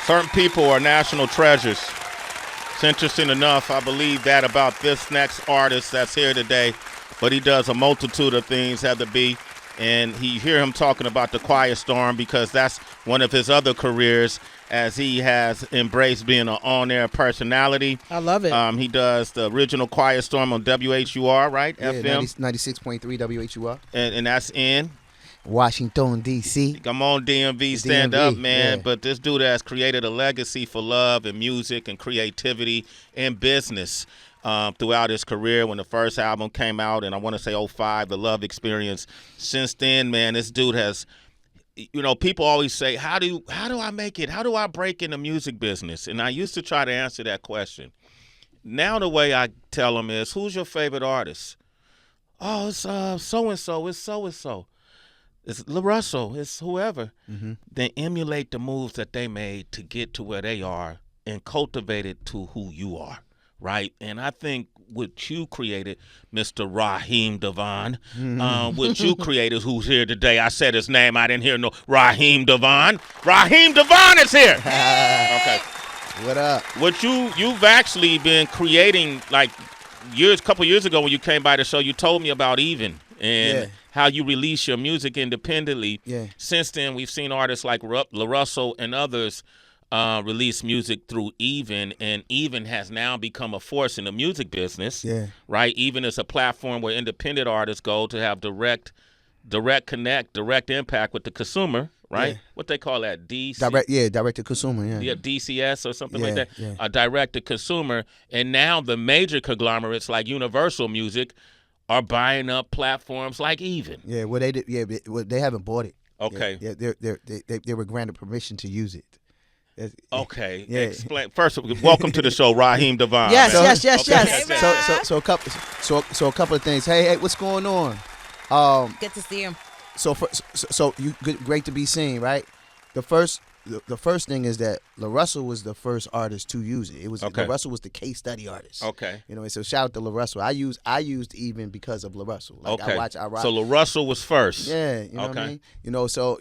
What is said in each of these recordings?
Certain people are national treasures. It's interesting enough, I believe that about this next artist that's here today, but he does a multitude of things, have to be. And you hear him talking about the Quiet Storm because that's one of his other careers, as he has embraced being an on-air personality. I love it. He does the original Quiet Storm on WHUR, right? Yeah, FM. 96.3 WHUR. And that's in Washington, D.C. Come on, DMV, stand up, man. Yeah. But this dude has created a legacy for love and music and creativity and business throughout his career. When the first album came out, and I want to say '05, The Love Experience. Since then, man, this dude has, people always say, how do I make it? How do I break in the music business? And I used to try to answer that question. Now the way I tell them is, who's your favorite artist? Oh, it's so-and-so. It's so-and-so. It's LaRussell, it's whoever. Mm-hmm. Then emulate the moves that they made to get to where they are and cultivate it to who you are, right? And I think what you created, Mr. Raheem DeVaughn, what you created, who's here today, I said his name, I didn't hear no Raheem DeVaughn. Raheem DeVaughn is here. Okay. What up? What you've actually been creating, like couple years ago when you came by the show, you told me about Even and how you release your music independently. Yeah. Since then, we've seen artists like LaRussell and others release music through Even, and Even has now become a force in the music business. Yeah. Right? Even is a platform where independent artists go to have direct connect, direct impact with the consumer. Right? Yeah. What they call that? Direct to consumer, yeah. Yeah, DCS or something like that. Yeah. Direct to consumer. And now the major conglomerates like Universal Music are buying up platforms like Even. Yeah, well, they did. Yeah, they haven't bought it. Okay. Yeah, they were granted permission to use it. Okay. Yeah. Explain. First, welcome to the show, Raheem DeVaughn. Yes, man. yes. So a couple of things. Hey, what's going on? Good to see him. So you great to be seen, right? The first thing is that LaRussell was the first artist to use it. It was LaRussell was the case study artist. Okay. And so shout out to LaRussell. I used Even because of LaRussell. Like Okay. I rock. So LaRussell was first. Yeah, you know what I Okay. mean? So,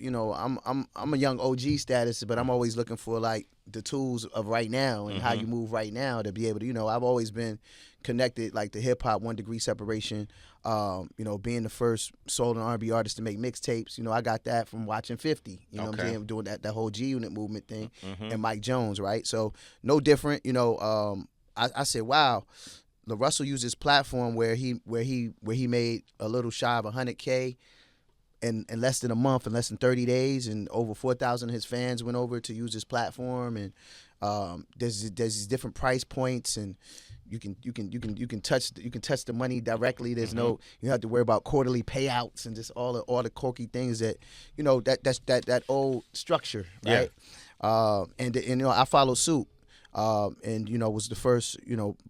I'm a young OG status, but I'm always looking for like the tools of right now and how you move right now to be able to, I've always been connected like the hip hop 1 degree separation. Being the first soul and R&B artist to make mixtapes, I got that from watching 50. You know what I'm saying? Doing that whole G Unit movement thing and Mike Jones, right? So no different. I said, wow, LaRussell used his platform where he made a little shy of 100K in less than a month, in less than 30 days, and over 4,000 of his fans went over to use his platform. And there's these different price points, and you can touch the money directly. There's no, you don't have to worry about quarterly payouts and just all the quirky things that that's that old structure, right? And I followed suit. And was the first,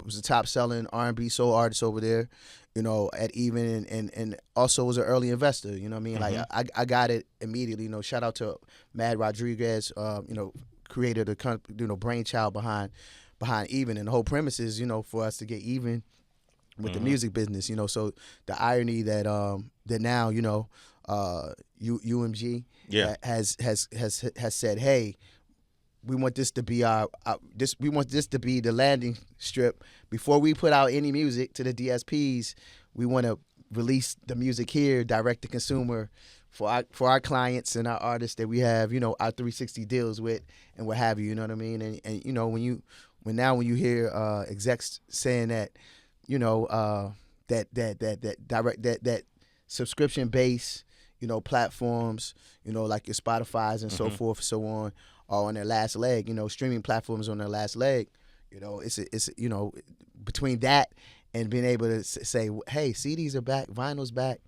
was the top selling R&B soul artist over there, at Even, and also was an early investor. You know what I mean? Like I got it immediately. Shout out to Mad Rodriguez, created a brainchild behind Even, and the whole premise is for us to get even with the music business. So the irony that that now UMG has said, hey, we want this to be we want this to be the landing strip before we put out any music to the DSPs. We want to release the music here, direct to consumer, for our clients and our artists that we have, our 360 deals with and what have you. You know what I mean? And when you hear execs saying that, that subscription based, platforms, like your Spotify's and so forth, so on, are on their last leg. Streaming platforms on their last leg. It's between that and being able to say, hey, CDs are back, vinyl's back.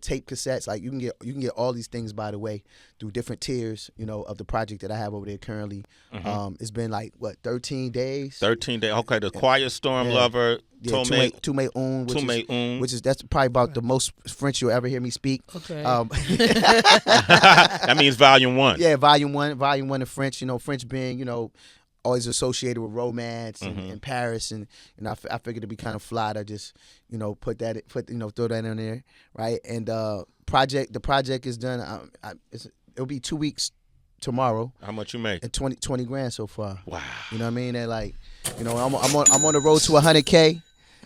Tape cassettes, like you can get all these things, by the way, through different tiers, of the project that I have over there currently. It's been like 13 days. 13 days. Okay, the Quiet Storm Lover, Tume Un, which is that's probably about the most French you'll ever hear me speak. Okay. That means volume 1. Yeah, volume one of French. French being always associated with romance and Paris, and I figured it'd be kind of fly to just throw that in there, right? And the project is done. It'll be 2 weeks tomorrow. How much you make? And 20 grand so far. Wow. You know what I mean? And like, you know, I'm on the road to 100K.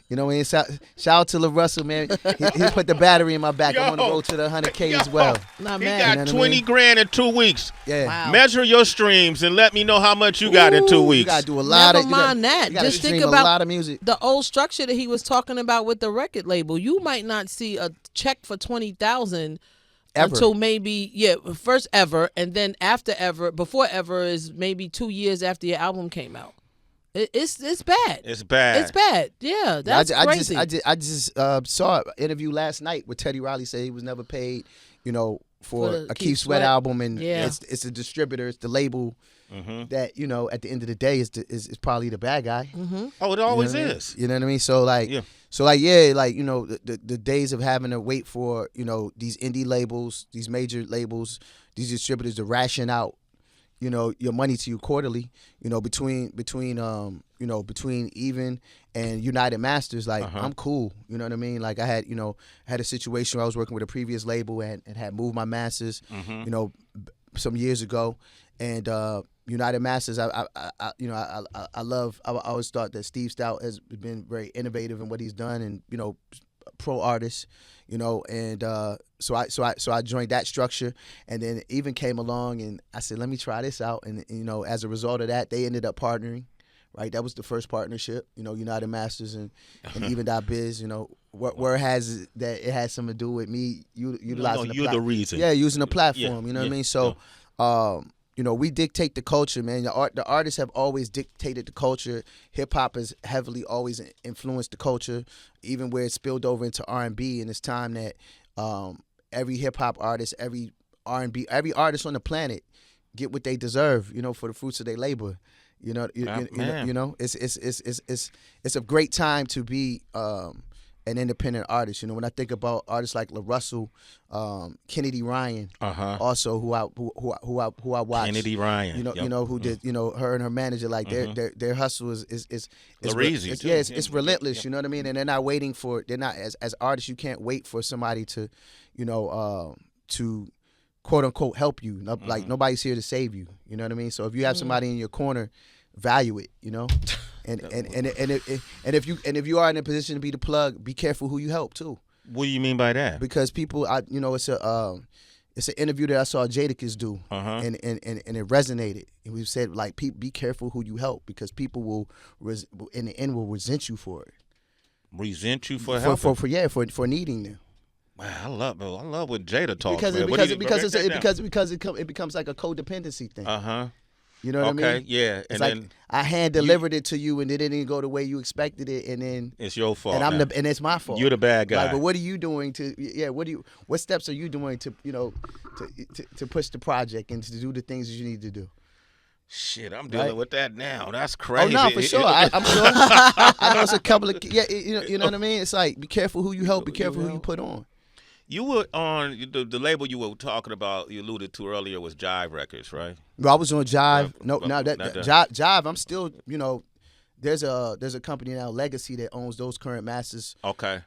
You know what I mean? Shout out to LaRussell, man. He put the battery in my back. I'm on the road to the 100K as well. Not He mad. got You know what I 20 mean? grand in 2 weeks. Yeah. Wow. Measure your streams and let me know how much you got in 2 You weeks. gotta do a lot Never of. mind that. You gotta Just think stream about a lot of music. the old structure that he was talking about with the record label. You might not see a check for 20,000 Ever. until maybe first ever, and then after ever, before ever is maybe 2 years after your album came out. It's bad. It's bad. It's bad. Yeah, that's crazy. I just saw an interview last night where Teddy Riley said he was never paid, you know, for the a Keith Keith Sweat Sweat. album, and Yeah. it's a distributor, it's the label that, you know, at the end of the day is probably the bad guy. Oh, it always is. You know what I mean? So like, Yeah. you know, the days of having to wait for, you know, these indie labels, these major labels, these distributors to ration out, you know, your money to you quarterly, you know, between Even and United Masters, like I'm cool. You know what I mean? Like I had a situation where I was working with a previous label and had moved my masters, you know, some years ago, and United Masters, I always thought that Steve Stoute has been very innovative in what he's done, and, you know, pro artist, you know, and so I joined that structure, and then Even came along, and I said, let me try this out, and you know, as a result of that, they ended up partnering. Right, that was the first partnership, you know, United Masters and Even.biz, you know, where has that it has something to do with me utilizing you're the reason. Yeah, using the platform, Yeah, you know what I yeah, mean? So, you know, we dictate the culture, man. The artists have always dictated the culture. Hip hop has heavily always influenced the culture, even where it spilled over into R&B. And it's time that every hip hop artist, every R&B, every artist on the planet get what they deserve, you know, for the fruits of their labor. You know, you know, it's a great time to be an independent artist. You know, when I think about artists like LaRussell, Kennedy Ryan, also who I watch. Kennedy Ryan, you know who did, you know, her and her manager, like their hustle is it's relentless. You know what I mean? And they're not waiting for. They're not as artists. You can't wait for somebody to, you know, to quote unquote help you. Like nobody's here to save you. You know what I mean? So if you have somebody in your corner, value it. You know, and if you are in a position to be the plug, be careful who you help too. What do you mean by that? Because people, you know, it's an interview that I saw Jadakiss do, and it resonated. And we said, like, be careful who you help, because people will in the end will resent you for it. Resent you for helping? For needing them. Wow, I love when Jada talks. Because it becomes like a codependency thing. You know what I mean? Okay, yeah. It's like I hand delivered it to you, and it didn't go the way you expected it, and then it's your fault. And it's my fault. You're the bad guy. Like, but what are you doing to? Yeah, what steps are you doing to, you know, to push the project and to do the things that you need to do? Shit, I'm dealing with that now. That's crazy. Oh no, for sure. I'm sure. I know it's a couple of you know what I mean. It's like, be careful who you help. Be careful who you put on. You were on the label you were talking about. You alluded to earlier was Jive Records, right? Well, I was on Jive. Jive. I'm still, you know, there's a company now, Legacy, that owns those current masters. Okay.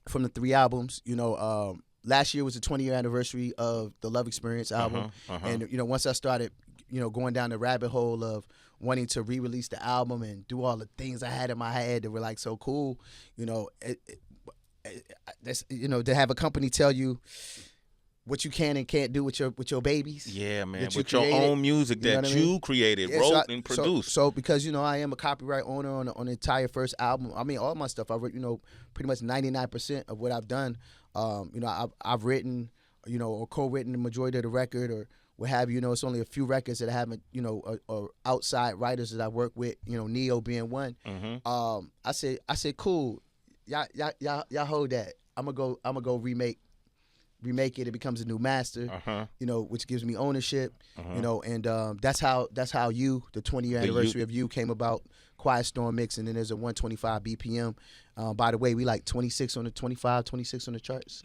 From the 3 albums, you know, last year was the 20-year anniversary of the Love Experience album, and you know, once I started, you know, going down the rabbit hole of wanting to re-release the album and do all the things I had in my head that were like so cool, you know, that's, you know, to have a company tell you what you can and can't do with your babies. Yeah, man. With your own music that you created, wrote, and produced. So because, you know, I am a copyright owner on the entire first album. I mean, all my stuff, I wrote, you know, pretty much 99% of what I've done. You know, I've written, you know, or co-written the majority of the record, or what have you. You know, it's only a few records that I haven't, you know, or outside writers that I work with, you know, Neo being one. I said, cool. Y'all hold that. I'm gonna go remake it. It becomes a new master, you know, which gives me ownership, you know, and that's how the 20-year anniversary of You came about. Quiet Storm mix, and then there's a 125 BPM. By the way, we like 26 on the 26 on the charts.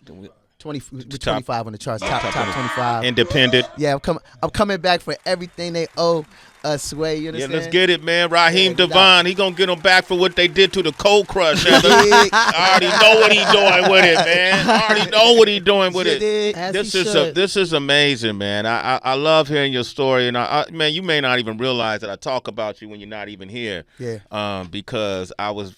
25 on the charts, top 25. Independent. Yeah, I'm coming back for everything they owe Sway. You Yeah, understand? let's get it, man. Raheem Yeah, DeVaughn, he gonna get them back for what they did to the Cold Crush. Heather. I already know what he doing with it, man. I already know what he doing with it. As This he is should. this is amazing, man. I love hearing your story, and man, you may not even realize that I talk about you when you're not even here. Yeah. Because I was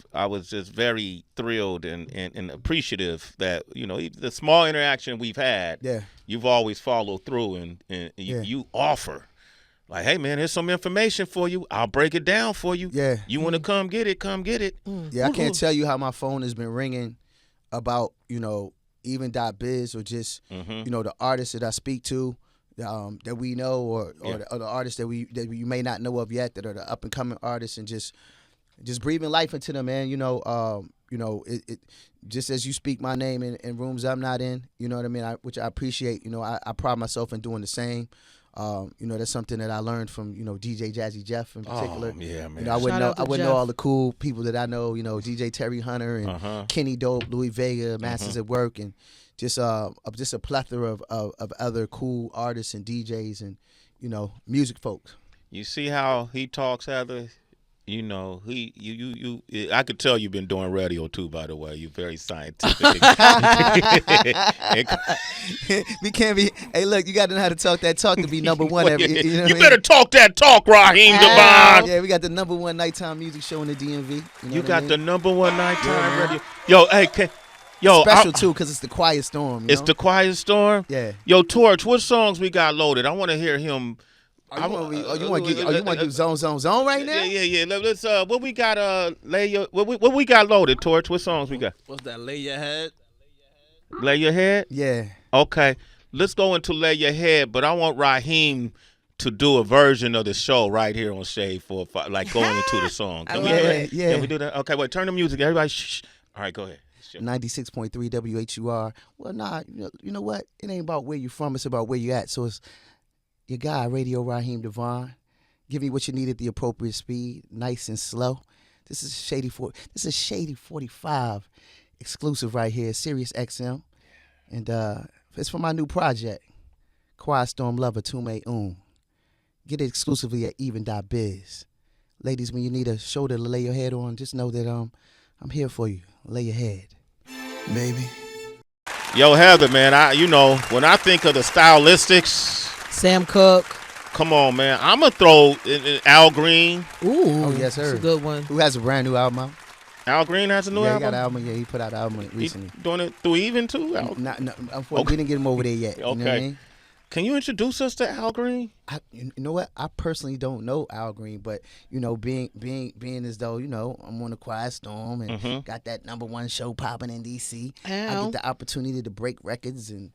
just very thrilled and appreciative that the small interaction we've had. Yeah. You've always followed through and you offer. Like, hey, man, here's some information for you. I'll break it down for you. Yeah. You want to come get it, come get it. Yeah, I can't tell you how my phone has been ringing about, Even.biz or just, the artists that I speak to that we know or the artists that you may not know of yet that are the up-and-coming artists, and just breathing life into them, man. It just as you speak my name in rooms I'm not in, you know what I mean, which I appreciate. I pride myself in doing the same. That's something that I learned from DJ Jazzy Jeff in particular. Oh, yeah, man. I wouldn't Jeff. know all the cool people that I know. DJ Terry Hunter and Kenny Dope, Louis Vega, Masters at Work, and just a plethora of other cool artists and DJs and music folks. You see how he talks, Heather? I could tell you've been doing radio too, by the way. You're very scientific. We can't be. Hey, look, you got to know how to talk that talk to be number one. You better talk that talk, Raheem DeVaughn. Yeah, we got the number one nighttime music show in the DMV. You got the number one nighttime radio. Yo, hey, special too, because it's the Quiet Storm. It's the Quiet Storm. Yeah. Yo, Torch, what songs we got loaded? I want to hear him. You want to do zone right now? Yeah. Let's what we got what we got loaded, Torch? What songs we got? What's that? Lay Your Head. Lay Your Head? Yeah. Okay. Let's go into Lay Your Head, but I want Raheem to do a version of the show right here on Shade 4-5, like going into the song. Can we do that? Yeah. Can we do that? Okay, wait, turn the music. Everybody shh. All right, go ahead. 96.3 WHUR. Well, nah, you know what? It ain't about where you're from. It's about where you're at. So it's your guy, Radio Raheem DeVaughn. Give me what you need at the appropriate speed, nice and slow. This is Shady 45 exclusive right here, Sirius XM. And it's for my new project, Quiet Storm Lover Tume. Get it exclusively at Even.biz. Ladies, when you need a shoulder to lay your head on, just know that I'm here for you. Lay your head, baby. Yo, Heather, man, when I think of the stylistics, Sam Cooke. come on, man. I'm going to throw in Al Green. Ooh. Oh, yes, sir. That's a good one. Who has a brand new album out? Al Green has a new He album? got an album. Yeah, he put out an album recently. He doing it through Even, too? Unfortunately, we didn't get him over there yet. You know what I mean? Can you introduce us to Al Green? You know what? I personally don't know Al Green, but being as though I'm on the Quiet Storm and got that number one show popping in DC, I get the opportunity to break records and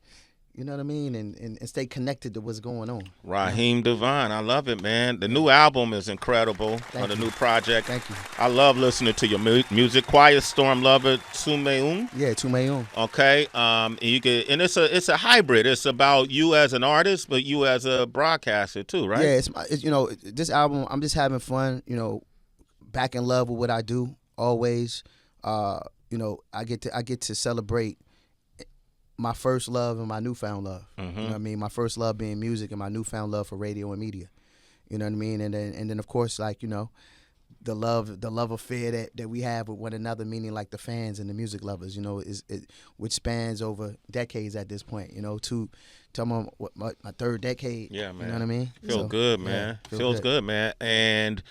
you know what I mean, and stay connected to what's going on. Raheem DeVaughn, I love it, man. The new album is incredible. The new project. Thank you. I love listening to your music. Quiet Storm Lover Tume. Yeah, Tume. Okay, and it's a hybrid. It's about you as an artist, but you as a broadcaster too, right? Yeah, it's this album. I'm just having fun. Back in love with what I do. Always. I get to celebrate my first love and my newfound love. You know what I mean? My first love being music and my newfound love for radio and media. You know what I mean? And then of course, the love affair that we have with one another, meaning like the fans and the music lovers, which spans over decades at this point. My third decade. Yeah, man. You know what I mean? Feel good, man. Yeah, Feels good, man. And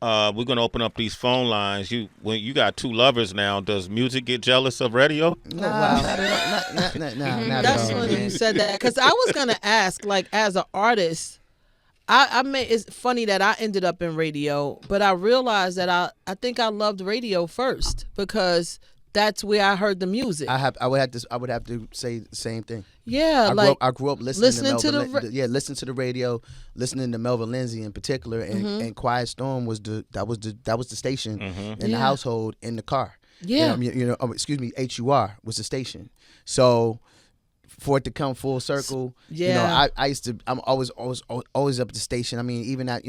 we're gonna open up these phone lines. When you got two lovers now, does music get jealous of radio? Nah, not at That's all. funny you said that, because I was gonna ask, as an artist, it's funny that I ended up in radio, but I realized that I think I loved radio first because that's where I heard the music. I would have to say the same thing. Yeah, I grew up listening to the radio, listening to Melvin Lindsay in particular, and Quiet Storm was the station in the household in the car. Yeah, HUR was the station. So for it to come full circle, I'm always up at the station. I mean, even at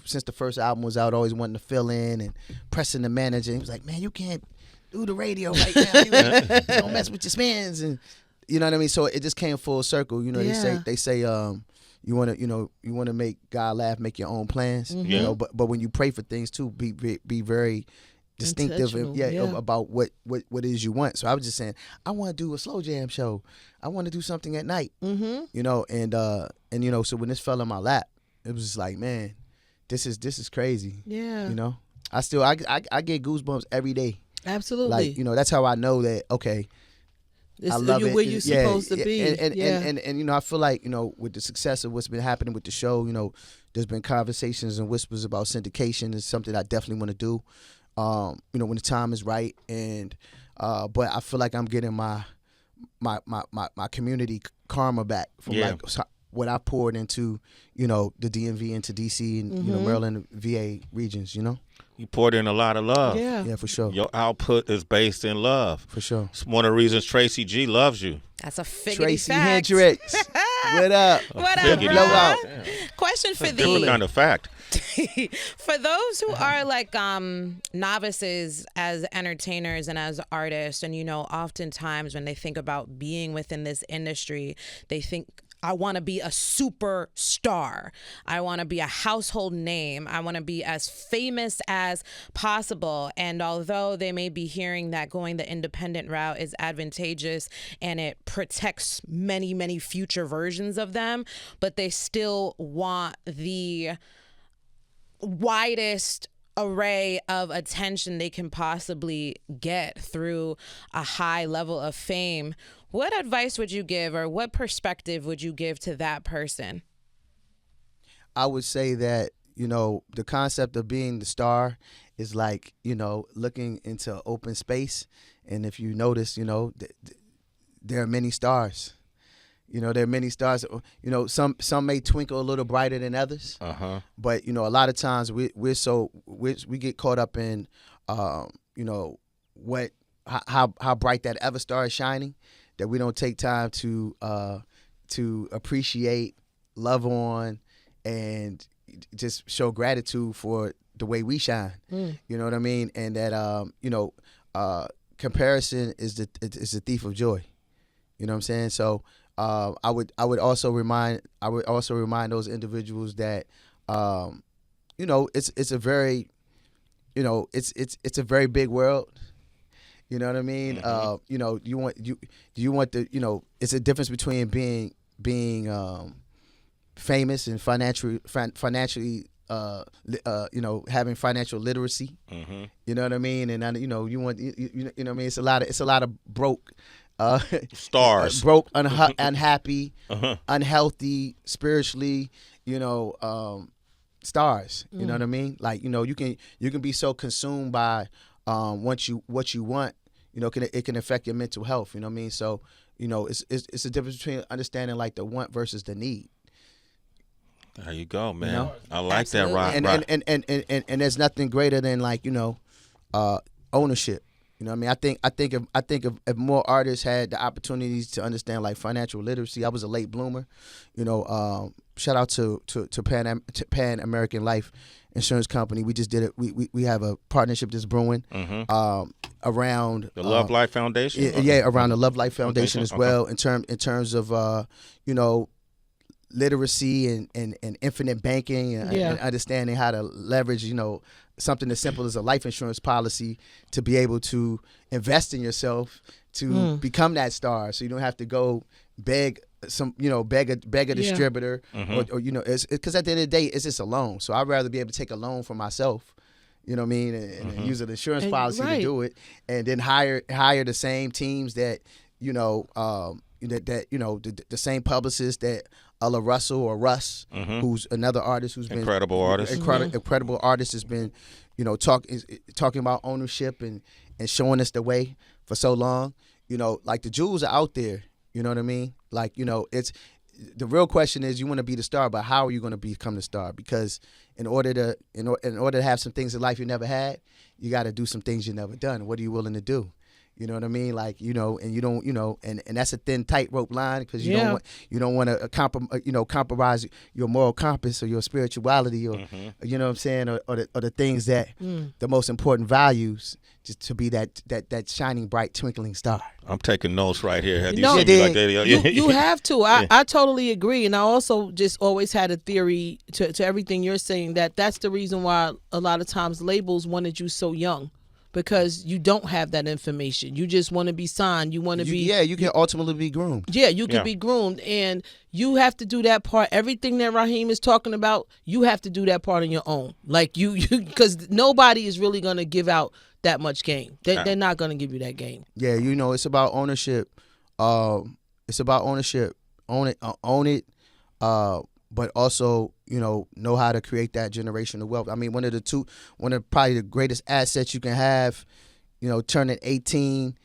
since the first album was out, always wanting to fill in and pressing the manager. He was like, man, you can't do the radio right now. You don't mess with your spins, and you know what I mean. So it just came full circle. They say you want to, you want to make God laugh, make your own plans. You know, but when you pray for things too, be very distinctive, about what it is you want. So I was just saying, I want to do a slow jam show. I want to do something at night. And so when this fell in my lap, it was just like, man, this is crazy. Yeah. I still I get goosebumps every day. Absolutely. Like, that's how I know that, okay, I love it. Where you're supposed to be. And I feel like, with the success of what's been happening with the show, there's been conversations and whispers about syndication. It's something I definitely want to do, when the time is right. And but I feel like I'm getting my community karma back from like what I poured into, the DMV, into DC and Maryland, VA regions. You poured in a lot of love. Yeah, for sure. Your output is based in love. For sure. It's one of the reasons Tracy G loves you. That's a figgity Tracy fact. Hendricks. What up? What up, Figgity bro? fact. Question for Different thee. kind of fact. For those who are like novices as entertainers and as artists, and oftentimes when they think about being within this industry, they think, I want to be a superstar. I want to be a household name. I want to be as famous as possible. And although they may be hearing that going the independent route is advantageous and it protects many, many future versions of them, but they still want the widest array of attention they can possibly get through a high level of fame. What advice would you give, or what perspective would you give to that person? I would say that, the concept of being the star is like, looking into open space. And if you notice, there are many stars. There are many stars. Some may twinkle a little brighter than others. But, a lot of times we get caught up in, how bright that other star is shining, that we don't take time to appreciate, love on, and just show gratitude for the way we shine. You know what I mean? And that comparison is the thief of joy. You know what I'm saying? So I would also remind those individuals that it's a very it's a very big world. You know what I mean? You want the it's a difference between being famous and financially having financial literacy. You know what I mean? And you want you know what I mean? It's a lot of broke stars, broke, unhappy, unhealthy spiritually. Stars. You know what I mean? Like you can be so consumed by what you want. It can affect your mental health. You know what I mean? So it's a difference between understanding like the want versus the need. There you go, man. I like that, Rock. And there's nothing greater than like ownership. You know what I mean? I think if more artists had the opportunities to understand like financial literacy. I was a late bloomer. Shout out to Pan American Life Insurance Company. We just did it. We have a partnership that's brewing around the Love Life Foundation. Around the Love Life Foundation as well. In terms of literacy and infinite banking and understanding how to leverage something as simple as a life insurance policy to be able to invest in yourself to become that star, so you don't have to go beg a distributor or because at the end of the day it's just a loan. So I'd rather be able to take a loan for myself, you know what I mean, and use an insurance policy to do it, and then hire the same teams that the same publicist that LaRussell or Russ, who's another artist who's been incredible artist, has been talking about ownership and showing us the way for so long. Like the jewels are out there. You know what I mean? Like, it's the real question is, you want to be the star, but how are you going to become the star? Because in order to have some things in life you never had, you got to do some things you never done. What are you willing to do? You know what I mean? Like, and you don't, and that's a thin tightrope line because you don't want to compromise your moral compass or your spirituality or you know what I'm saying, or the things that the most important values, just to be that shining bright twinkling star. I'm taking notes right here. Have you No, seen me like that? You have to. I totally agree, and I also just always had a theory to everything you're saying that's the reason why a lot of times labels wanted you so young. Because you don't have that information. You just want to be signed. You want to be... Yeah, you can ultimately be groomed. Yeah, you can be groomed. And you have to do that part. Everything that Raheem is talking about, you have to do that part on your own. Like, because nobody is really going to give out that much game. They're not going to give you that game. Yeah, it's about ownership. It's about ownership. Own it. But also, know how to create that generational wealth. I mean, one of probably the greatest assets you can have, turning 18,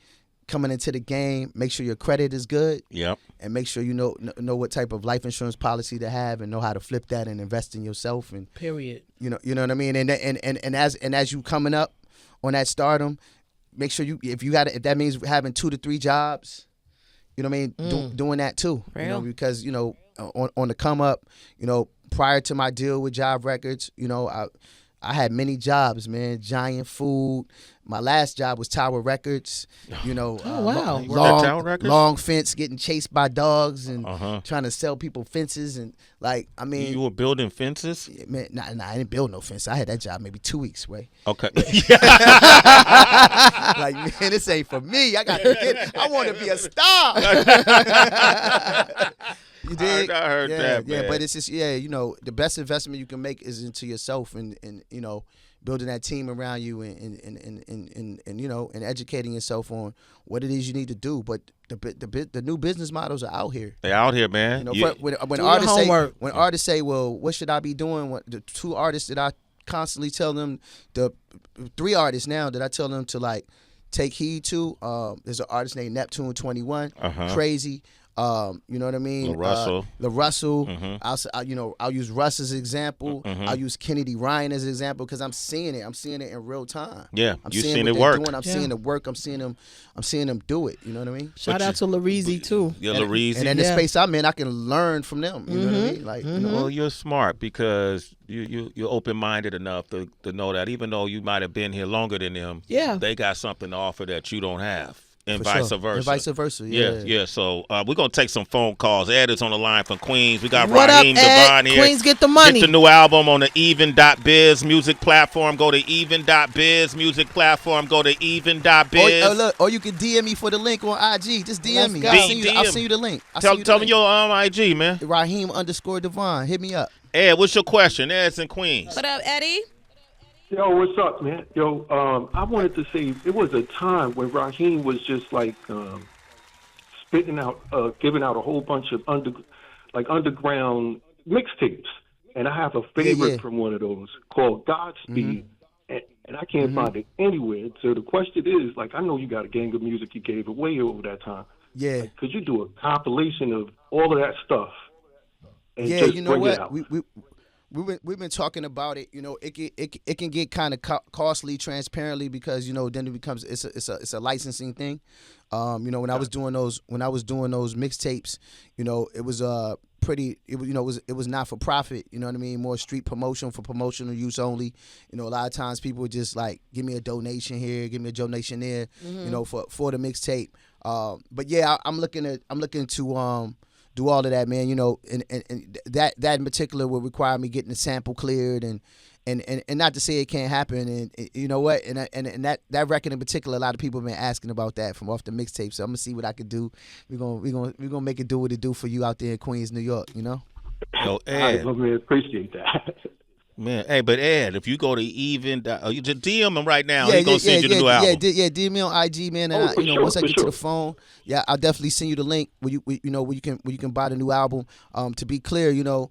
coming into the game, make sure your credit is good. Yep. And make sure you know what type of life insurance policy to have and know how to flip that and invest in yourself. And period. You know what I mean? And as you coming up on that stardom, make sure if that means having 2 to 3 jobs, you know what I mean? Doing that too. Real. Because, on the come up, prior to my deal with Job Records, I had many jobs, man. Giant Food. My last job was Tower Records. Oh, wow. Tower Records? Long fence, getting chased by dogs and trying to sell people fences and you were building fences? Man, nah, I didn't build no fence. I had that job maybe 2 weeks, way. Okay. Like, man, this ain't for me. I want to be a star. You dig? I heard that, man. Yeah, but it's just, the best investment you can make is into yourself and building that team around you and educating yourself on what it is you need to do. But the new business models are out here. They're out here, man. When artists say, well, what should I be doing? The 2 artists that I constantly tell them, the 3 artists now that I tell them to like take heed to. There's an artist named Neptune 21, Crazy. You know what I mean? LaRussell. I'll use Russ as an example. I'll use Kennedy Ryan as an example because I'm seeing it. I'm seeing it in real time. Yeah, I'm you seeing seen what it they're work. doing. I'm seeing it work. I'm seeing them do it. You know what I mean? Shout out to Lareezy too. Yeah, Lareezy. And in the space I'm in, I can learn from them. You know what I mean? Like, well, you're smart because you're open-minded enough to know that even though you might have been here longer than them, they got something to offer that you don't have. And vice versa. And vice versa, yeah. So we're going to take some phone calls. Ed is on the line from Queens. We got what Raheem up, Ed? DeVaughn here. Queens, get the money. Get the new album on the Even.biz music platform. Go to Even.biz music platform. Go to Even.biz. Or you can DM me for the link on IG. Just DM me. I'll send you the link. Tell me your IG, man. Raheem_DeVaughn. Hit me up. Ed, what's your question? Ed's in Queens. What up, Eddie? Yo, what's up, man? Yo, I wanted to say it was a time when Raheem was just like spitting out, giving out a whole bunch of underground mixtapes, and I have a favorite from one of those called Godspeed, and I can't find it anywhere. So the question is, like, I know you got a gang of music you gave away over that time. Yeah. Like, could you do a compilation of all of that stuff? And yeah, just you know bring what? it out? We've been talking about it. It can get kind of costly transparently because then it becomes it's a licensing thing. When I was doing those mixtapes, it was it was not for profit. You know what I mean? More street promotion for promotional use only. A lot of times people would just like give me a donation here, give me a donation there. For the mixtape. But yeah, I'm looking to do all of that, man. And that in particular would require me getting the sample cleared and not to say it can't happen. And you know what? And that record in particular, a lot of people have been asking about that from off the mixtape. So I'm gonna see what I can do. We're gonna make it do what it do for you out there in Queens, New York. Yo, Ed. I really appreciate that. Man, hey, but Ed, if you go to Even, you just DM him right now. He's gonna send you the new album. DM me on IG, man. And once I get to the phone, I'll definitely send you the link where you can buy the new album. To be clear, I'm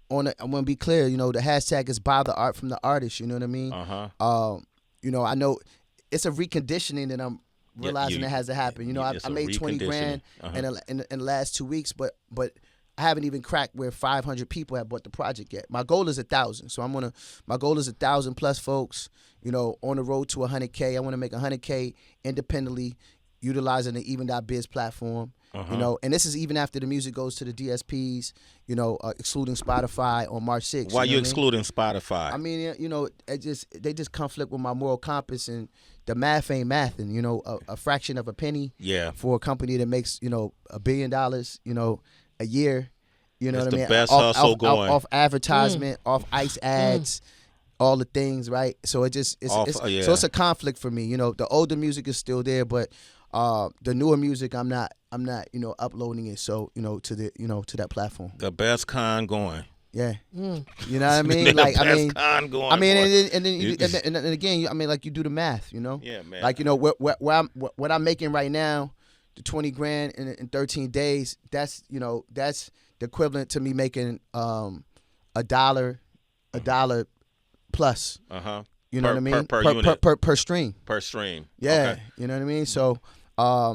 gonna be clear. The hashtag is buy the art from the artist. You know what I mean? I know it's a reconditioning that I'm realizing that has to happen. I made 20 grand in the last 2 weeks, but I haven't even cracked where 500 people have bought the project yet. My goal is 1,000. So my goal is 1,000 plus folks, on the road to 100K. I want to make 100K independently, utilizing the Even.biz platform. You know, and this is even after the music goes to the DSPs, you know, excluding Spotify on March 6th. Why you know excluding Spotify? I mean, you know, they just conflict with my moral compass, and the math ain't mathing. You know, a fraction of a penny for a company that makes, you know, $1 billion, you know, a year. You know it's what I mean? the best hustle going. Off advertisement, off ICE ads, all the things, right? So it's so it's a conflict for me. You know, the older music is still there, but the newer music, I'm not, you know, uploading it. So, you know, to that platform. The best con going. Yeah, you know what I mean. Like, I mean, con going, I mean, and then again, I mean, like, you do the math, you know. Yeah, man. Like, you know, what I'm making right now, the 20 grand in 13 days. That's, you know, that's the equivalent to me making a dollar plus. You know what I mean? Per unit. Per stream. Per stream. Yeah, Okay. you know what I mean. So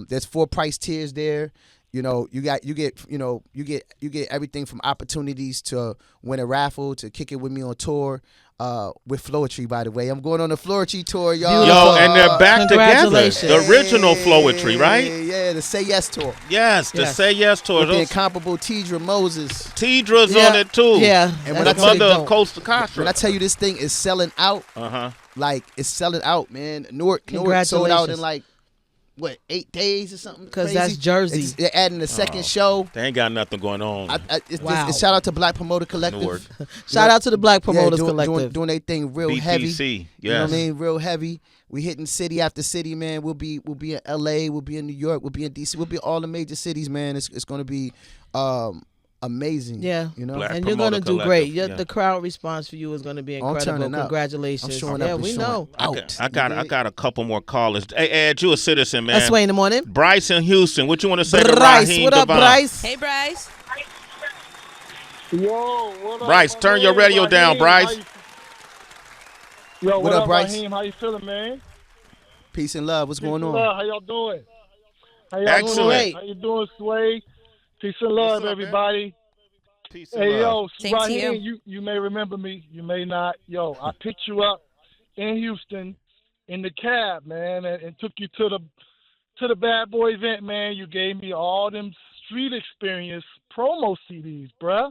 there's 4 price tiers there. You know, you get everything from opportunities to win a raffle to kick it with me on tour. With Floetry, by the way, I'm going on the Floetry tour, y'all. Yo, and they're back together. Congratulations. The original Floetry, right? Yeah, the Say Yes tour. Yes, the Say Yes tour. With the incomparable Tidra Moses. Tidra's on it too. Yeah, and the mother of Costa Contra. When I tell you this thing is selling out, like, it's selling out, man. Newark sold out in like 8 days or something? Because that's Jersey. They're adding a second show. They ain't got nothing going on. It's shout out to Black Promoter Collective. Shout out to the Black Promoters Collective. Doing their thing real heavy. BPC, yes. You know what I mean? Real heavy. We hitting city after city, man. We'll be in LA. We'll be in New York. We'll be in DC. We'll be all the major cities, man. It's going to be amazing. Yeah, you know, Black and you're gonna do great. Yeah. The crowd response for you is gonna be incredible. Congratulations! I'm showing yeah, up. we know. I got a couple more callers. Hey, Ed, you a citizen, man. That's Sway in the morning. Bryce in Houston. What you want to say Bryce, to Raheem what up, DeVaughn? Bryce? Hey, Bryce. Yo, what up? Bryce, turn your radio down, Bryce. Yo, what up, Bryce? Raheem? How you feeling, man? Peace and love. What's going on? Love. How y'all doing? Excellent. Doing? How you doing, Sway? Peace and love, up, everybody. Peace and Hey, love. yo, Same to Raheem, you may remember me. You may not. Yo, I picked you up in Houston in the cab, man, and took you to the Bad Boy event, man. You gave me all them street experience promo CDs, bruh.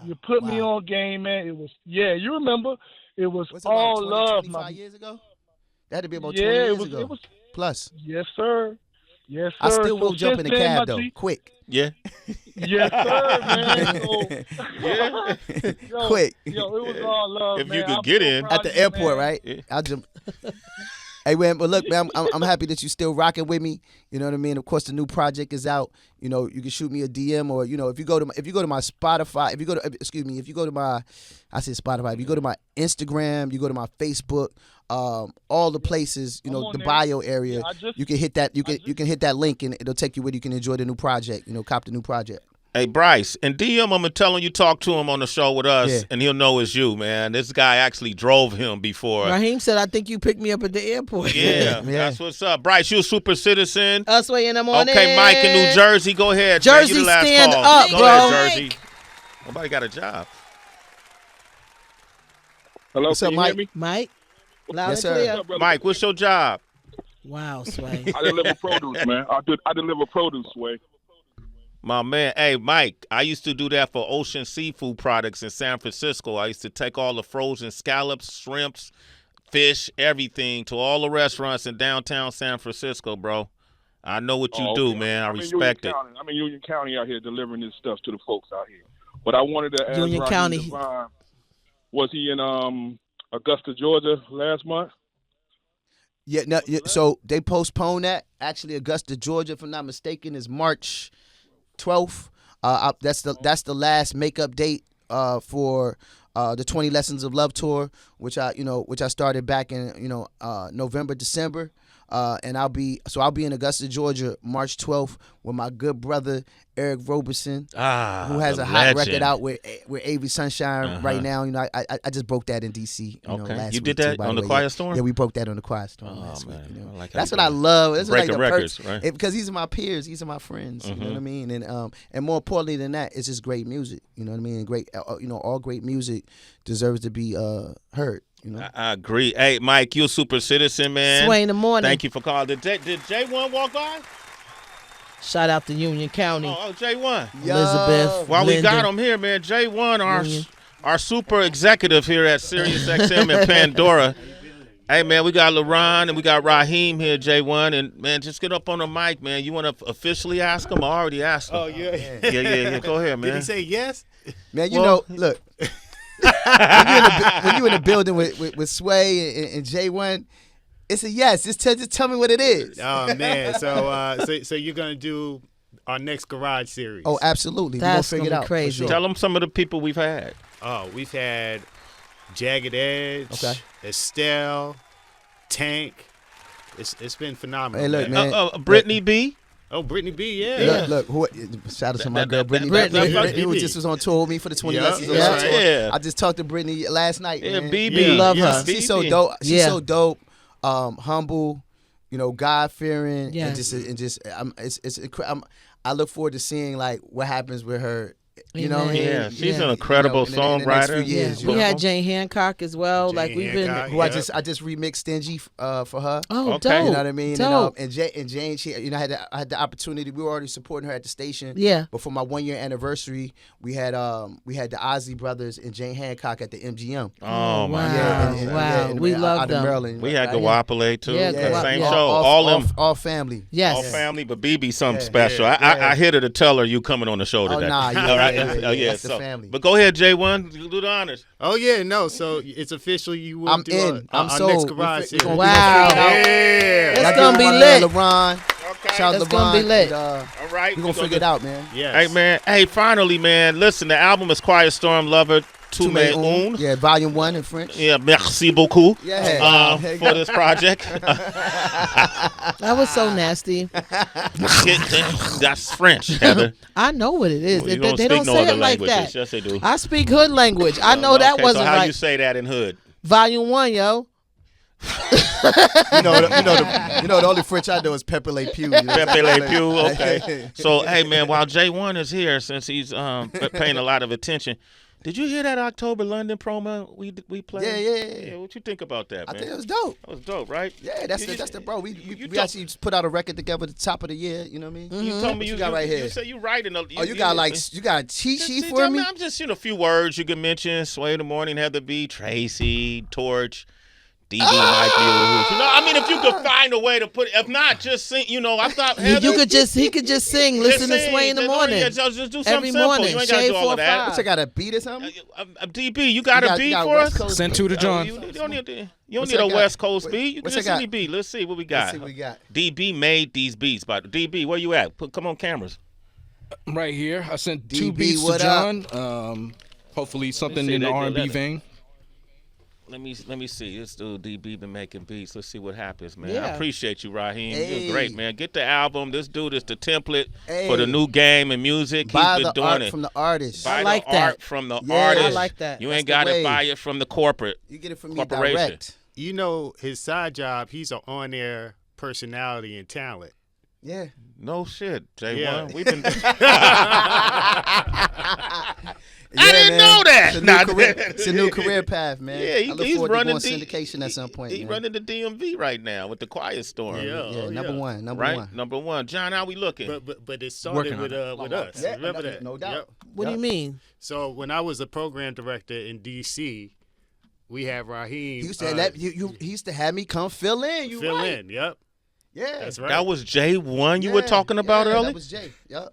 You put me on game, man. It was, you remember. It was all love, 25 years ago? That had to be about 20 Yeah, years it ago. was Plus. Yes, sir. Yes, sir. I still will So jump in the since then, cab, my though. G- Quick. Yeah. Yes, sir, man. Yo, Quick. Yo, it was all love, If man. you could I'm get so in. proud At of the you, airport, man. right? Yeah. I'll jump. Hey, man, but look, man, I'm happy that you still rocking with me. You know what I mean? Of course, the new project is out. You know, you can shoot me a DM, or, you know, if you go to my Spotify, if you go to my, I said Spotify, if you go to my Instagram, you go to my Facebook, all the places, you I'm know, on the there. bio area, Yeah, you can hit that. You can hit that link, and it'll take you where you can enjoy the new project. You know, cop the new project. Hey, Bryce, and DM him and tell him you talk to him on the show with us, Yeah. and he'll know it's you, man. This guy actually drove him before. Raheem said, "I think you picked me up at the airport." Yeah, that's what's up. Bryce, you a super citizen. Us Way in the morning. Okay, Mike in New Jersey, go ahead. Jersey, man. You the last stand call. up, Go bro. ahead, Jersey. Nobody got a job. Hello, What's can up, you hear Mike? me? Mike, loud Yes, and sir. clear. Mike, what's your job? Wow, Sway. I deliver produce, man. I deliver produce, Sway. My man, hey, Mike, I used to do that for Ocean Seafood Products in San Francisco. I used to take all the frozen scallops, shrimps, fish, everything to all the restaurants in downtown San Francisco, bro. I know what you do, man. I respect it. I'm in Union County out here delivering this stuff to the folks out here. But I wanted to ask Union Raheem County. DeVaughn, was he in Augusta, Georgia last month? Yeah, no, so they postponed that. Actually, Augusta, Georgia, if I'm not mistaken, is March 12th. That's the last makeup date for the 20 Lessons of Love tour, which I started back in November, December. And I'll be in Augusta, Georgia, March 12th with my good brother Eric Roberson, who has a hot record out with Avery Sunshine right now. You know, I just broke that in DC. Last You week did that too, by on the the way. Quiet Storm? Yeah, we broke that on the Quiet Storm last man. week. You know? I like how That's you what I do that. love. That's Breaking like the records, right? because these are my peers, these are my friends. You know what I mean? And more importantly than that, it's just great music. You know what I mean? And great, all great music deserves to be heard. You know. I agree. Hey, Mike, you a super citizen, man. Sway in the morning. Thank you for calling. Did J1 walk by? Shout out to Union County. Oh, J1. Elizabeth. While we Linda. got him here, man, J1, Union. our super executive here at Sirius XM and Pandora. Hey, man, we got LaRon and we got Raheem here, J1. And, man, just get up on the mic, man. You want to officially ask him? I already asked him. Oh, yeah. Yeah. Go ahead, man. Did he say yes? Man, you know, look. when you in the building with Sway and J1, it's a yes. Just tell me what it is. Oh, man. So you're going to do our next garage series. Oh, absolutely. That's we're gonna figure gonna it be out. crazy. For sure. Tell them some of the people we've had. Oh, we've had Jagged Edge, Okay. Estelle, Tank. It's been phenomenal. Hey, look, man. Brittany B. Oh, Brittany B, yeah. Look, shout out to my girl Brittany. Brittany. Brittany who just was on tour with me for the 20 Yeah, lessons. yeah. on tour. Yeah. I just talked to Brittany last night. Yeah, man. BB. Love her. She's so BB. dope. She's Yeah. so dope. Humble, God fearing, Yes. I look forward to seeing like what happens with her. You know what I mean? Yeah, she's Yeah. an incredible in the next songwriter. few years, We you had know? Jane Hancock as well. Jane Like we've Hancock, been. Who I just remixed Stingy for her. Oh, Okay. dope. You know what I mean? Dope. And Jane, she, I had the opportunity. We were already supporting her at the station. Yeah. But for my 1 year anniversary, we had the Ozzy brothers and Jane Hancock at the MGM. Oh, my Wow. God. Wow. We love out in them. Maryland. We had Right here. Guapale, too. Yeah, The same yeah. show. All them. all family. Yes. All family, but BB something Yeah, special. yeah, I hit her to tell her you coming on the show Oh, today. nah, yeah, All right. yeah, Oh, yeah. that's the So, family. but go ahead, J1. Do the honors. Oh, yeah, no. So it's official. You will I'm do in. our I'm next sold. garage We series. gonna Wow. Yeah. It's Y'all gonna give be my lit. man LaRon. Okay. Shout out It's gonna be LaRon, lit. and, All right. we're gonna figure it out, man. Yes. Hey, man. Hey, finally, man. Listen, the album is Quiet Storm, Lover, Tu Me Un. Yeah, volume 1 in French. Yeah, merci beaucoup Yeah. There you for go. this project. That was so nasty. That's French, Heather. I know what it is. Well, you They, don't they speak don't no say other it like languages. that. Yes, they do. I speak hood language. I know that Okay, wasn't so how right. you say that in hood? Volume 1, yo. You know, the only French I know is Pepe Le Pew. You know? Pepe Le Pew, okay. So, hey, man, while J1 is here, since he's paying a lot of attention, did you hear that October London promo we played? Yeah. What you think about that, I man? think it was dope. That was dope, right? Yeah, that's the bro. We actually just put out a record together at the top of the year. You know what I mean? You told me you got right here. You said you writing. You got a cheat sheet for tell me? I'm just a few words you can mention. Sway in the Morning, Heather B, Tracy, Torch, DB, Mike Muse. I mean, if you could find a way to put it, if not, just sing. I thought Heather, He could just sing. Listen to Sway in the morning. Yeah, just do something Every simple. morning. You ain't got to Shade do all of that. 4-5. What, you got a beat or something? DB, you got a beat for West us? Coast Send beat? two to John. You don't need What's a I got? West Coast beat. You can What's just I got? any beat. Let's see what we got. Let's see what we got. DB made these beats. But DB, where you at? Come on cameras. Right here. I sent two DB, beats to what up? John. Hopefully something see, in the they R&B let it. vein. Let me see. This dude DB been making beats. Let's see what happens, man. I Yeah. appreciate you, Raheem. Hey. You're great, man. Get the album. This dude is the template Hey. for the new game and music. Buy He's the been art doing it. from the artist. Buy like the that. art from the Yeah, artist. I like that. You That's ain't the got to way. buy it from the corporate. You get it from me Corporation. direct. You know, his side job, he's an on-air personality and talent. Yeah. No shit, J1. Yeah. We've been. Yeah, I didn't man. know that. It's a new, Nah, career, it's a new career path, man. Yeah, I look he's forward to running going syndication at some point. He's man. running the DMV right now with the Quiet Storm. Yeah, number one. Right, number one. John, how we looking? But it started Working with on with us. Yeah, Remember that? no doubt. Yep. What do you mean? So when I was a program director in D.C., we had Raheem. He used to he used to have me come fill in. You fill right? in. Yep, Yeah, that's right. That was J1 you were talking about yeah, earlier? That was Jay. Yep.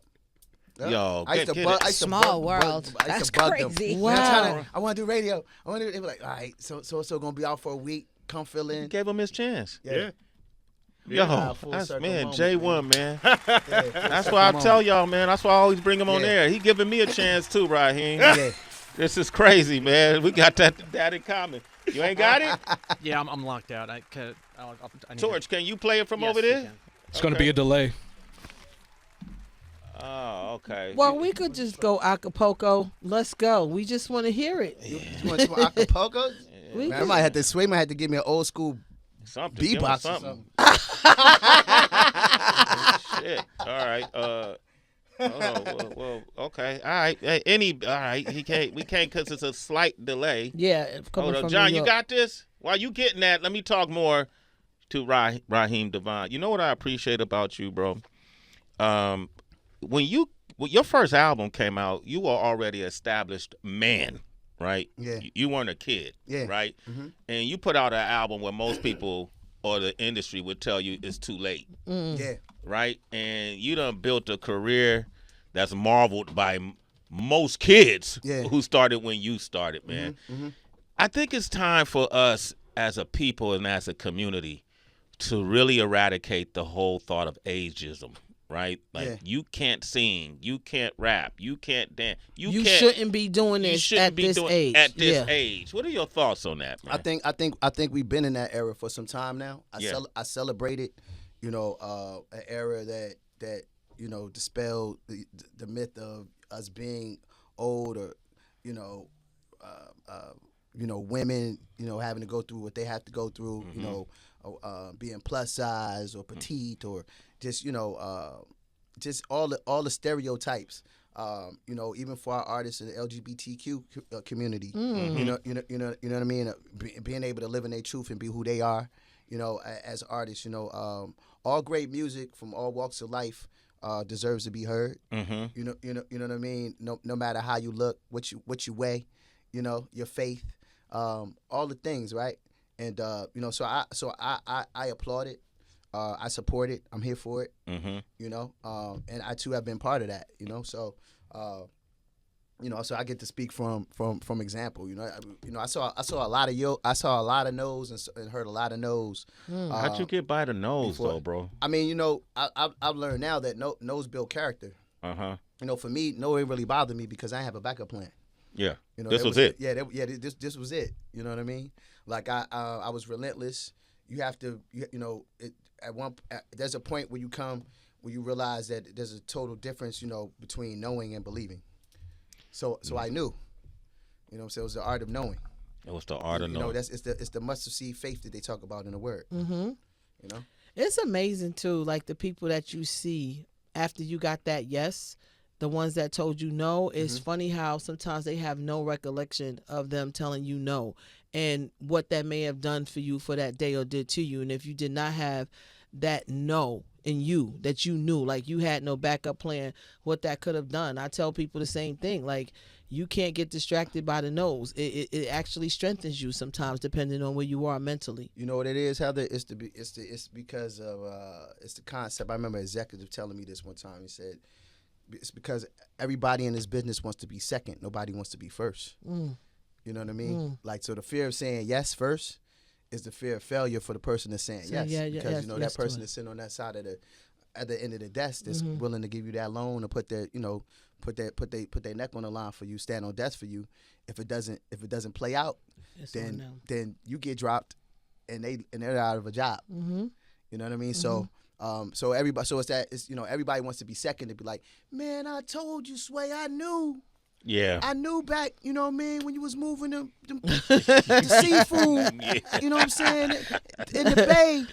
Yep. Yo, I used to get bug, it. I used to Small bug- world. I used That's to bug crazy. Them. Wow. I want to do radio. They were like, all right, so gonna be out for a week. Come fill in. Gave him his chance. yeah. Yo, full that's, circle man, moment, J1, man. Yeah, That's why I tell y'all, man. That's why I always bring him on Yeah. air. He giving me a chance too, Raheem. Yeah. This is crazy, man. We got that in common. You ain't got it? Yeah, I'm locked out. I need Torch, can you play it from yes, over you there? can. It's going to be a delay. Oh, okay. Well, we could just go Acapulco. Let's go. We just want to hear it. You want some Acapulco? We Man, I could- might have to. Sway might have to give me an old school something. Give him beatbox or something. something. Shit. All right. Well, okay, all right. All right. He can't. We can't because it's a slight delay. Yeah, coming Hold on, from John. New You York. got this. While you getting that, let me talk more to Raheem DeVaughn. You know what I appreciate about you, bro? Um, when your first album came out, you were already established man, right? Yeah. You weren't a kid, Yeah. right? Mm-hmm. And you put out an album where most people or the industry would tell you it's too late, Yeah. right? And you done built a career that's marveled by most kids who started when you started, man. Mm-hmm. I think it's time for us as a people and as a community to really eradicate the whole thought of ageism, right? Like you can't sing, you can't rap, you can't dance. You shouldn't be doing this at this age. At this age. What are your thoughts on that, man? I think we've been in that era for some time now. I celebrated, an era that dispelled the myth of us being old or women having to go through what they have to go through, being plus size or petite or just just all the stereotypes. Even for our artists in the LGBTQ community, you know what I mean. Being able to live in their truth and be who they are, as artists. All great music from all walks of life deserves to be heard. Mm-hmm. You know what I mean. No matter how you look, what you weigh, your faith, all the things, right? And so I applaud it. I support it. I'm here for it. Mm-hmm. And I too have been part of that. So I get to speak from example. I saw a lot of no's and heard a lot of no's. How'd you get by the nose though, bro? I mean, I've learned now that no's build character. For me, no, it really bothered me because I didn't have a backup plan. Yeah, this was it. This was it. You know what I mean? Like I was relentless. You have to, there's a point where you realize that there's a total difference, between knowing and believing. So I knew, so it was the art of knowing. It was the art of knowing. It's the mustard seed faith that they talk about in the word. Mm-hmm. It's amazing too, like the people that you see after you got that yes. The ones that told you no, it's funny how sometimes they have no recollection of them telling you no and what that may have done for you for that day or did to you. And if you did not have that no in you that you knew, like you had no backup plan, what that could have done. I tell people the same thing. Like you can't get distracted by the no's. It actually strengthens you sometimes depending on where you are mentally. You know what it is, Heather? It's because of it's the concept. I remember an executive telling me this one time. He said, it's because everybody in this business wants to be second. Nobody wants to be first. You know what I mean? Like, so the fear of saying yes first is the fear of failure for the person that's saying yes. Because, that person that's sitting on that side of at the end of the desk that's willing to give you that loan or put their neck on the line for you, stand on desk for you. If it doesn't play out, then you get dropped and they're out of a job. You know what I mean? So everybody wants to be second to be like, man, I told you, Sway, I knew. Yeah. I knew back, you know what I mean, when you was moving the seafood, you know what I'm saying, in the bay.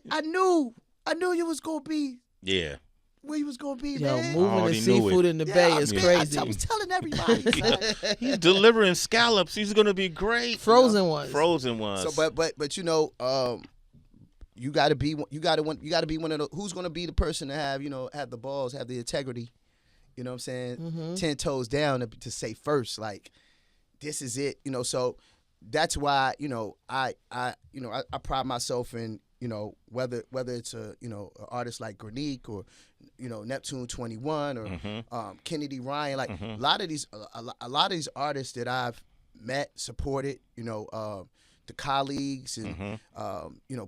I knew you was gonna be where you was gonna be, man. Moving the seafood in the bay is crazy. I was telling everybody. He's delivering scallops. He's gonna be great. Frozen ones. So, but you gotta be one of the. Who's gonna be the person to have the balls, have the integrity, you know what I'm saying, 10 toes down to say first, like, this is it, So that's why I pride myself in whether it's an artist like Granique or Neptune 21 or Kennedy Ryan, like a lot of these artists that I've met, supported, the colleagues and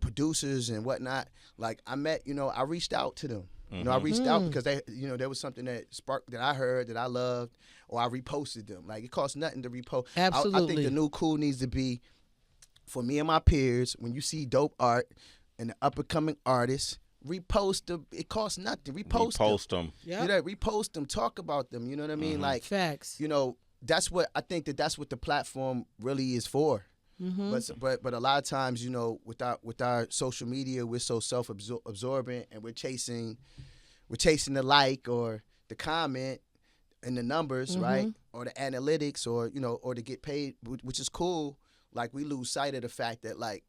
producers and whatnot. Like I met, I reached out to them. I reached out because they, there was something that sparked that I heard that I loved, or I reposted them. Like it costs nothing to repost. Absolutely. I think the new cool needs to be for me and my peers. When you see dope art and the up and coming artists, repost them. It costs nothing. Repost them. Yeah. Repost them. Talk about them. You know what I mean? Like facts. That's what I think that's what the platform really is for. But a lot of times, with our social media, we're so self-absorbent and we're chasing the like or the comment and the numbers, right, or the analytics, or or to get paid, which is cool. Like, we lose sight of the fact that, like,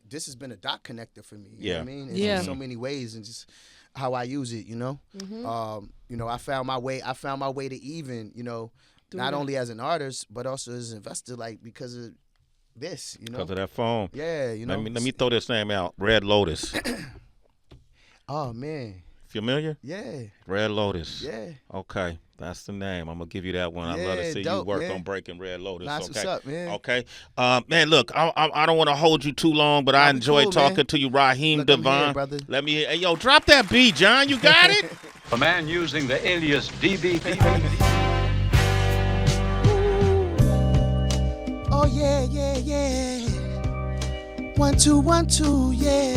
this has been a dot connector for me. You know what I mean? In so many ways, and just how I use it. I found my way. I found my way to Even. Not only as an artist, but also as an investor, like, because of this. Because of that phone. Yeah. Let me throw this name out. Red Lotus. Oh man. Familiar? Yeah. Red Lotus. Yeah. Okay. That's the name. I'm going to give you that one. I'd love to see dope, you work man. on breaking Red Lotus. That's what's up, man. Okay. Man, look, I don't want to hold you too long, but I enjoyed talking to you, Raheem DeVaughn. Brother. Let me hear. Hey, yo, drop that beat, John. You got it? A man using the alias DB. Oh, yeah. 1 2 1 2, yeah.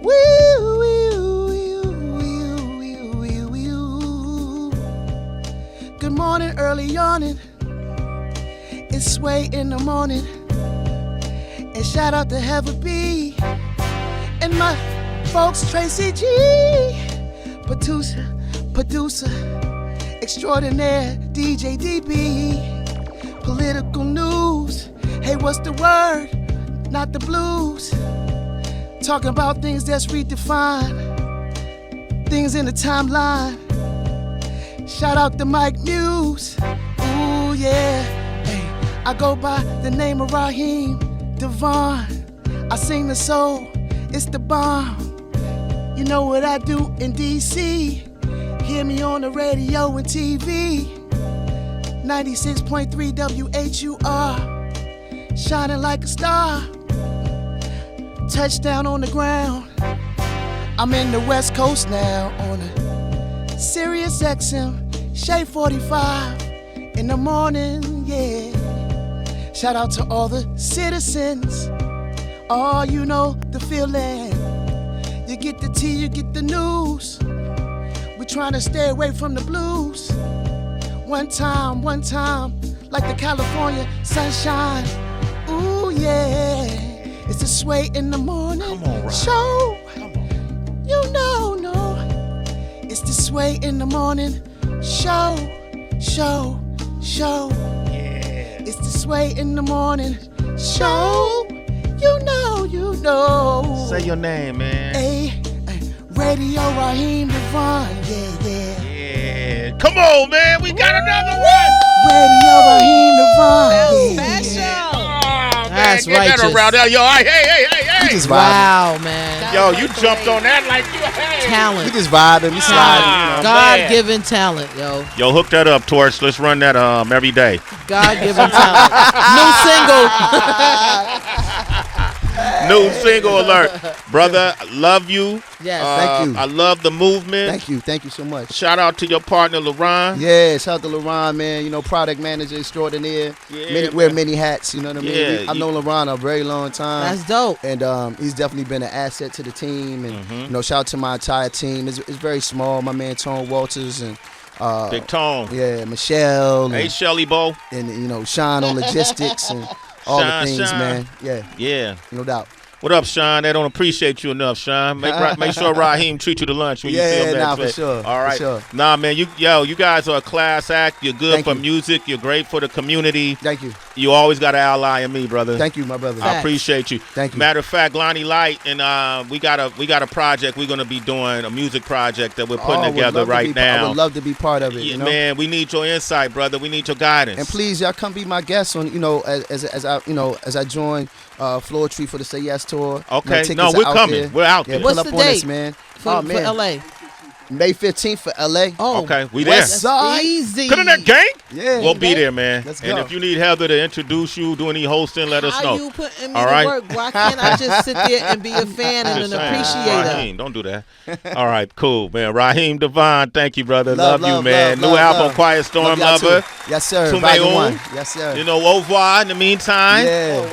Woo, woo, woo, woo, woo, woo. Good morning, early yawning. It's Sway in the morning. And shout out to Heather B. And my folks, Tracy G. Producer, extraordinaire, DJ DB. Political news. Hey, what's the word? Not the blues. Talking about things that's redefined. Things in the timeline. Shout out to Mike Muse. Ooh, yeah. Hey, I go by the name of Raheem DeVaughn. I sing the soul. It's the bomb. You know what I do in D.C. Hear me on the radio and TV. 96.3 WHUR. Shining like a star. Touchdown on the ground. I'm in the West Coast now on a Sirius XM, Shade 45 in the morning, yeah. Shout out to all the citizens. Oh, you know the feeling. You get the tea, you get the news. We're trying to stay away from the blues. One time, like the California sunshine. Ooh, yeah. It's the Sway in the morning. Come on, Ryan. Show. Come on. You know. It's the Sway in the morning. Show. Yeah. It's the Sway in the morning. Show. You know. Say your name, man. Hey, Radio Raheem DeVaughn. Yeah. Yeah. Come on, man. We got another one. Radio Raheem DeVaun. Special. Oh, man. That's Get that righteous. around there. Yo, hey. We just vibing. Wow, man. Yo, you jumped on that like you hey. Talent. We just vibing. We sliding. God-given talent, yo. Yo, hook that up, Torch. Let's run that every day. God-given talent. New single. New single alert. Brother, love you. Yes. Thank you. I love the movement. Thank you so much. Shout out to your partner, LaRon. Yeah, shout out to LaRon, man. Product manager extraordinaire. Wear many hats, you know what I mean? Yeah, I've known LaRon a very long time. That's dope. And he's definitely been an asset to the team. And, shout out to my entire team. It's very small. My man, Tone Walters, and Big Tone. yeah, Michelle. Hey, And, Shelly Bo. and Sean on logistics and all Sean, the things, Sean. man. Yeah. No doubt. What up, Sean? They don't appreciate you enough, Sean. Make sure Raheem treats you to lunch when you see him next for week. sure. All right. For sure. Nah, man, you guys are a class act. You're good Thank for you. music. You're great for the community. Thank you. You always got an ally in me, brother. Thank you, my brother. I appreciate you. Thank you. Matter of fact, Lonnie Light and we got a project we're gonna be doing, a music project that we're putting together right now. I would love to be part of it. Yeah, man, we need your insight, brother. We need your guidance. And please, y'all come be my guest on, as I join Floor Tree for the Say Yes tour. Okay. Tickets No, are we're out coming. there. We're out Yeah, there. pull What's up the on date? us, man. For man. LA. May 15th for LA. Oh, Okay, we there. West Side. easy. Come in that gang. Yeah. We'll be there, man. Let's And go. if you need Heather to introduce you, do any hosting, let us How know. you putting me All to right. work? Why can't I just sit there and be a fan and Just an saying. appreciator? Raheem, don't do that. All right, cool, man. Raheem DeVaughn, thank you, brother. Love, you, love, man. love, New love, album, love. Quiet Storm, Love y'all Lover. too. Yes, sir. Tume Volume Un. 1. Yes, sir. Au revoir in the meantime. Yeah.